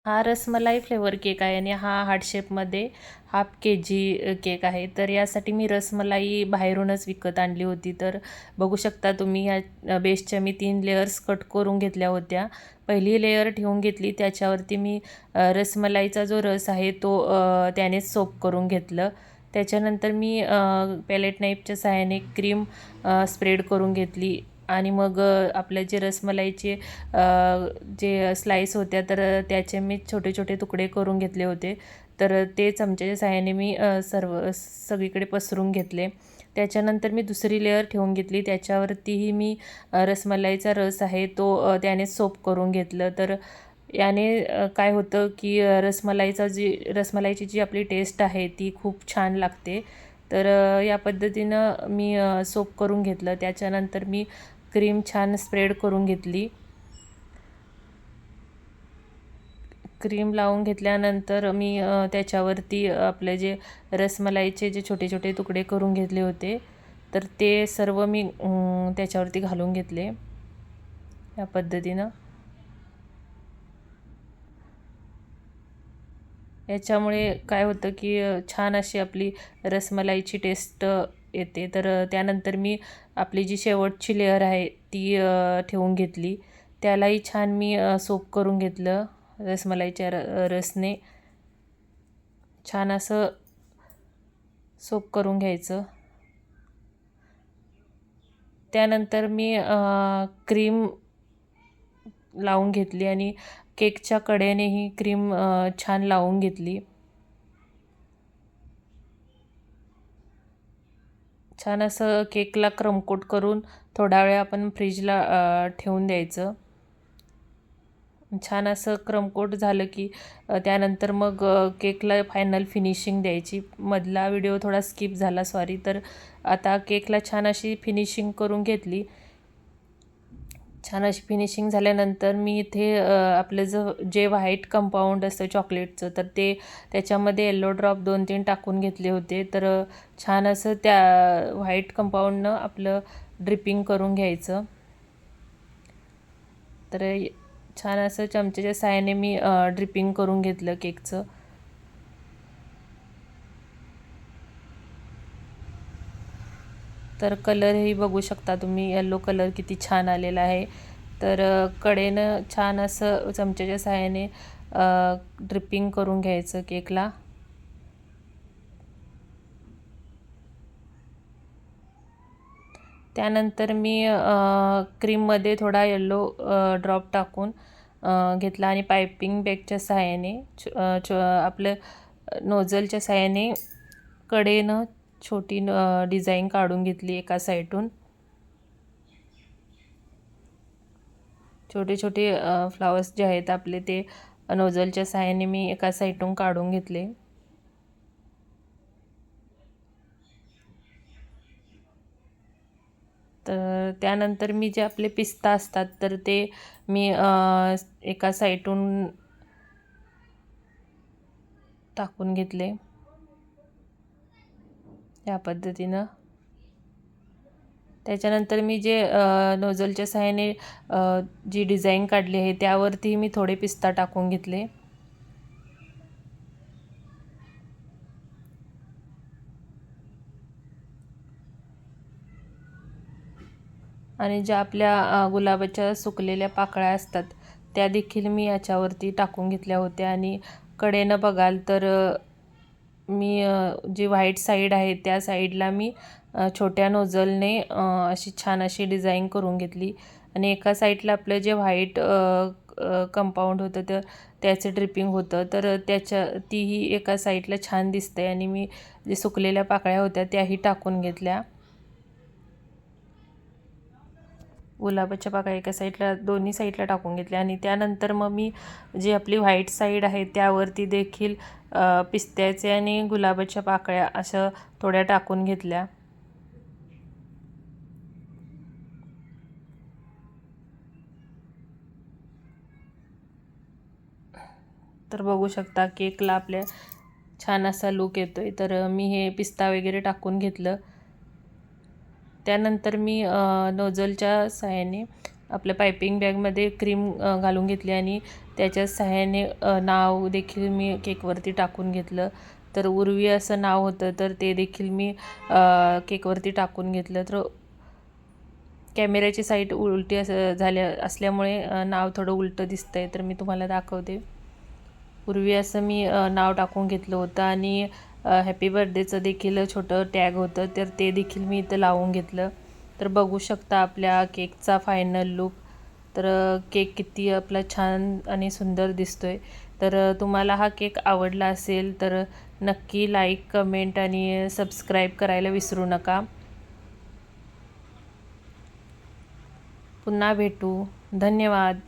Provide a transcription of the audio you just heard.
हा rasmalai flavour cake आहे आणि हा हार्ट शेपमध्ये हाफ KG केक आहे. तर यासाठी मी रसमलाई बाहेरूनच विकत आणली होती. तर बघू शकता तुम्ही ह्या बेसच्या मी 3 लेयर्स कट करून घेतल्या होत्या. पहिली लेयर ठेवून घेतली, त्याच्यावरती मी रसमलाईचा जो रस आहे तो त्यानेच सोप करून घेतलं. त्याच्यानंतर मी पॅलेट नाईफच्या सहाय्याने क्रीम स्प्रेड करून घेतली आणि मग आपल्या जे रसमलाईचे जे स्लाईस होत्या तर त्याचे मी छोटे छोटे तुकडे करून घेतले होते. तर ते चमच्याच्या सहाय्याने मी सगळीकडे पसरून घेतले. त्याच्यानंतर मी दुसरी लेअर ठेवून घेतली, त्याच्यावरतीही मी रसमलाईचा रस आहे तो त्याने सोप करून घेतलं. तर याने काय होतं की रसमलाईची जी आपली टेस्ट आहे ती खूप छान लागते. तर या पद्धतीनं मी सोप करून घेतलं. त्याच्यानंतर मी क्रीम छान स्प्रेड करून घेतली. क्रीम लावून घेतल्यानंतर मी त्याच्यावरती आपले जे रसमलाईचे जे छोटे छोटे तुकडे करून घेतले होते तर ते सर्व मी त्याच्यावरती घालून घेतले या पद्धतीनं. याच्यामुळे काय होतं की छान अशी आपली रसमलाईची टेस्ट येते. तर त्यानंतर मी आपली जी शेवटची लेअर आहे ती ठेवून घेतली. त्यालाही छान मी सोप करून घेतलं रसमलाईच्या रसने. छान असं सोप करून घ्यायचं. त्यानंतर मी क्रीम लावून घेतली आणि केकच्या कडेनेही क्रीम छान लावून घेतली. छान असं केकला क्रमकोट करून थोडा वेळ आपण फ्रीजला ठेवून द्यायचं. छान असं क्रमकोट झालं की त्यानंतर मग केकला फायनल फिनिशिंग द्यायची. मधला व्हिडिओ थोडा स्किप झाला, सॉरी. तर आता केकला छान अशी फिनिशिंग करून घेतली. छान अशी फिनिशिंग झाल्यानंतर मी इथे आपलं जे व्हाईट कंपाऊंड असतं चॉकलेटचं तर ते त्याच्यामध्ये येलो ड्रॉप 2-3 टाकून घेतले होते. तर छान असं त्या व्हाईट कंपाऊंडनं आपलं ड्रिपिंग करून घ्यायचं. तर छान असं चमच्याच्या साहाय्याने मी ड्रिपिंग करून घेतलं केकचं. तर कलरही बघू शकता तुम्ही, येलो कलर किती छान आलेला आहे. तर कडेनं छान असं चमच्याच्या साहाय्याने ड्रिपिंग करून घ्यायचं केकला. त्यानंतर मी क्रीममध्ये थोडा येल्लो ड्रॉप टाकून घेतला आणि पायपिंग बॅगच्या सहाय्याने आपलं नोझलच्या सहाय्याने कडेनं छोटी डिझाईन काढून घेतली एका साईडून. छोटे छोटे फ्लावर्स जे आहेत आपले ते नोझलच्या सहाय्याने मी एका साईडून काढून घेतले. तर त्यानंतर मी जे आपले पिस्ता असतात तर ते मी एका साईडून टाकून घेतले या पद्धतीनं. त्याच्यानंतर मी जे नोझलच्या सहाय्याने जी डिझाईन काढली आहे त्यावरती मी थोडे पिस्ता टाकून घेतले. आणि ज्या आपल्या गुलाबाच्या सुकलेल्या पाकळ्या असतात त्या देखील मी याच्यावरती टाकून घेतल्या होत्या. आणि कडेनं बघाल तर मी जी व्हाईट साईड आहे त्या साईडला मी छोट्या नोझलने अशी छान अशी डिझाईन करून घेतली. आणि एका साईडला आपलं जे व्हाईट कंपाऊंड होतं तर त्याचं ड्रिपिंग होतं तर तीही एका साईडला छान दिसते. आणि मी जे सुकलेल्या पाकळ्या होत्या त्याही टाकून घेतल्या. गुलाबाच्या पाकळ्या एका साईडला, दोन्ही साईडला टाकून घेतल्या. आणि त्यानंतर मग मी जी आपली व्हाईट साईड आहे त्यावरती देखील पिस्त्याचे आणि गुलाबाच्या पाकळ्या असं थोड्या टाकून घेतल्या. तर बघू शकता केकला आपल्या छान असा लुक येतोय. तर मी हे पिस्ता वगैरे टाकून घेतलं. त्यानंतर मी नोझलच्या सहाय्याने आपल्या पायपिंग बॅगमध्ये क्रीम घालून घेतली आणि त्याच्या सहाय्याने नाव देखील मी केकवरती टाकून घेतलं. तर उर्वी असं नाव होतं, तर ते देखील मी केकवरती टाकून घेतलं. तर कॅमेऱ्याची साईड उलटी असल्यामुळे नाव थोडं उलटं दिसतंय, तर मी तुम्हाला दाखवते. पूर्वी असं मी नाव टाकून घेतलं होतं आणि हॅपी बर्थडेचं देखील छोटं टॅग होतं, तर ते देखील मी इथं लावून घेतलं. तर बघू शकता आपल्या केकचा फायनल लूक. तर केक किती आपला छान आणि सुंदर दिसतोय. तर तुम्हाला हा केक आवडला असेल तर नक्की लाईक, कमेंट आणि सबस्क्राईब करायला विसरू नका. पुन्हा भेटू. धन्यवाद.